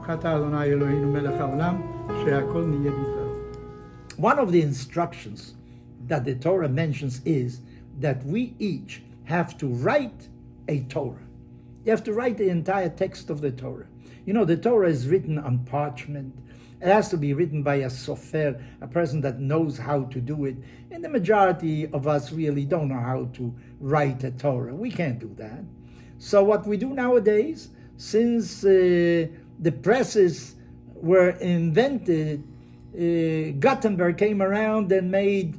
ברוך אתה אדוני אלוהינו מלך העולם, שהכל נהיה בדברו. One of the instructions that the Torah mentions is that we each have to write a Torah. You have to write the entire text of the Torah. You know, the Torah is written on parchment. It has to be written by a sofer, a person that knows how to do it. And the majority of us really don't know how to write a Torah. We can't do that. So what we do nowadays, since the presses were invented, Gutenberg came around and made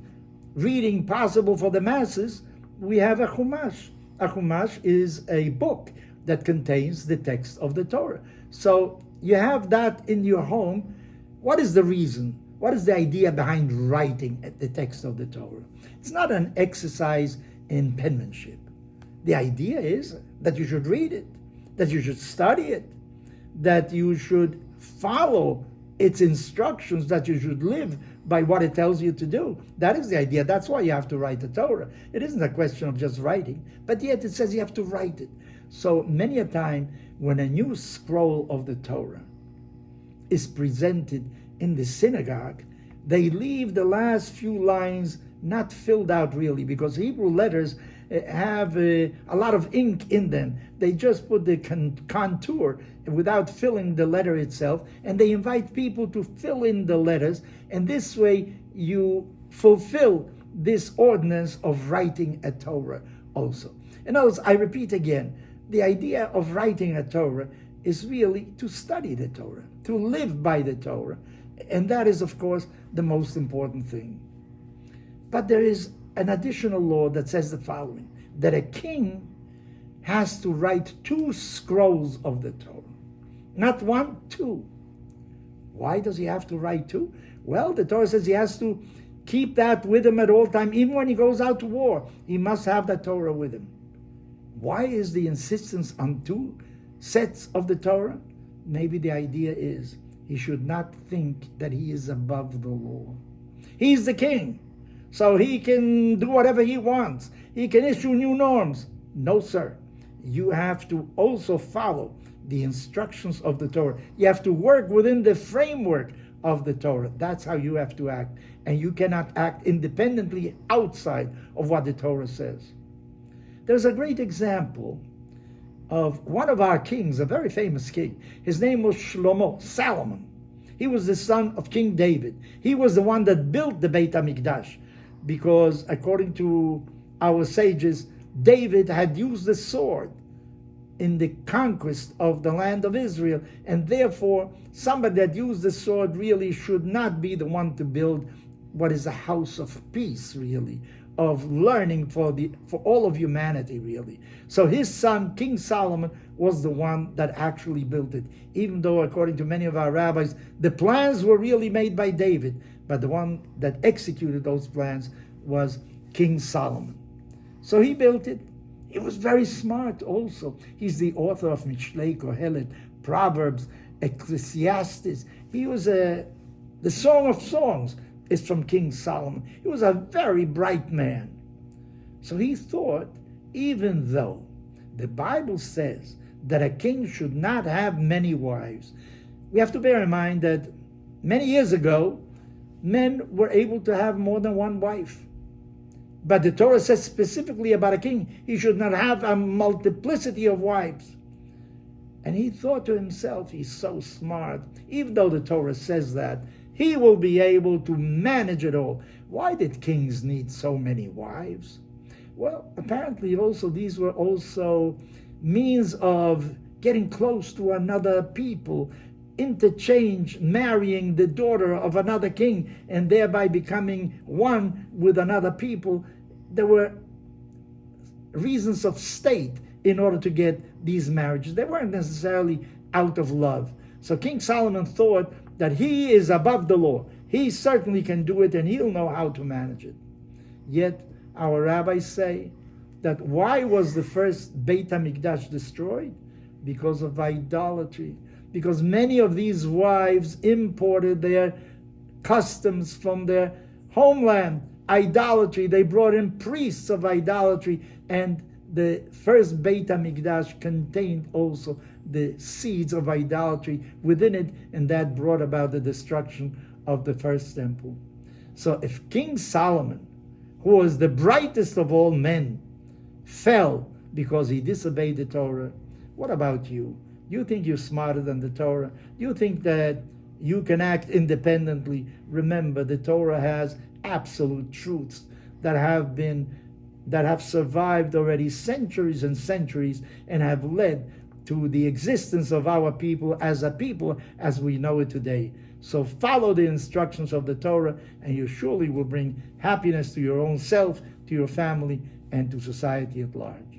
reading possible for the masses, we have a Chumash. A Chumash is a book that contains the text of the Torah. So you have that in your home. What is the reason? What is the idea behind writing the text of the Torah? It's not an exercise in penmanship. The idea is that you should read it, that you should study it, that you should follow its instructions, that you should live by what it tells you to do. That is the idea. That's why you have to write the Torah. It isn't a question of just writing, but yet it says you have to write it. So many a time when a new scroll of the Torah is presented in the synagogue, they leave the last few lines not filled out really, because Hebrew letters have a lot of ink in them. They just put the contour without filling the letter itself, and they invite people to fill in the letters, and this way you fulfill this ordinance of writing a Torah also. In other words, I repeat again, the idea of writing a Torah is really to study the Torah, to live by the Torah, and that is, of course, the most important thing. But there is an additional law that says the following, that a king has to write 2 scrolls of the Torah. Not 1, 2. Why does he have to write 2? Well, the Torah says he has to keep that with him at all time. Even when he goes out to war, he must have the Torah with him. Why is the insistence on 2 sets of the Torah? Maybe the idea is he should not think that he is above the law. He's the king, so he can do whatever he wants. He can issue new norms. No, sir. You have to also follow the instructions of the Torah. You have to work within the framework of the Torah. That's how you have to act. And you cannot act independently outside of what the Torah says. There's a great example of one of our kings, a very famous king. His name was Shlomo, Solomon. He was the son of King David. He was the one that built the Beit HaMikdash, because according to our sages, David had used the sword in the conquest of the land of Israel, and therefore somebody that used the sword really should not be the one to build what is a house of peace, really, of learning for all of humanity, really. So his son, King Solomon, was the one that actually built it, even though, according to many of our rabbis, the plans were really made by David, but the one that executed those plans was King Solomon. So he built it. He was very smart also. He's the author of Mishlei, Kohelet, Proverbs, Ecclesiastes. He was the Song of Songs is from King Solomon. He was a very bright man. So he thought, even though the Bible says that a king should not have many wives, we have to bear in mind that many years ago, men were able to have more than one wife. But the Torah says specifically about a king, he should not have a multiplicity of wives. And he thought to himself, he's so smart, even though the Torah says that, he will be able to manage it all. Why did kings need so many wives? Well, apparently also these were also means of getting close to another people, interchange, marrying the daughter of another king, and thereby becoming one with another people. There were reasons of state in order to get these marriages. They weren't necessarily out of love. So King Solomon thought that he is above the law. He certainly can do it, and he'll know how to manage it. Yet our rabbis say that why was the first Beit HaMikdash destroyed? Because of idolatry. Because many of these wives imported their customs from their homeland, idolatry. They brought in priests of idolatry, and the first Beit HaMikdash contained also the seeds of idolatry within it, and that brought about the destruction of the first temple. So if King Solomon, who was the brightest of all men, fell because he disobeyed the Torah, what about you? You think you're smarter than the Torah? You think that you can act independently? Remember, the Torah has absolute truths that have survived already centuries and centuries and have led to the existence of our people as we know it today. So follow the instructions of the Torah, and you surely will bring happiness to your own self, to your family, and to society at large.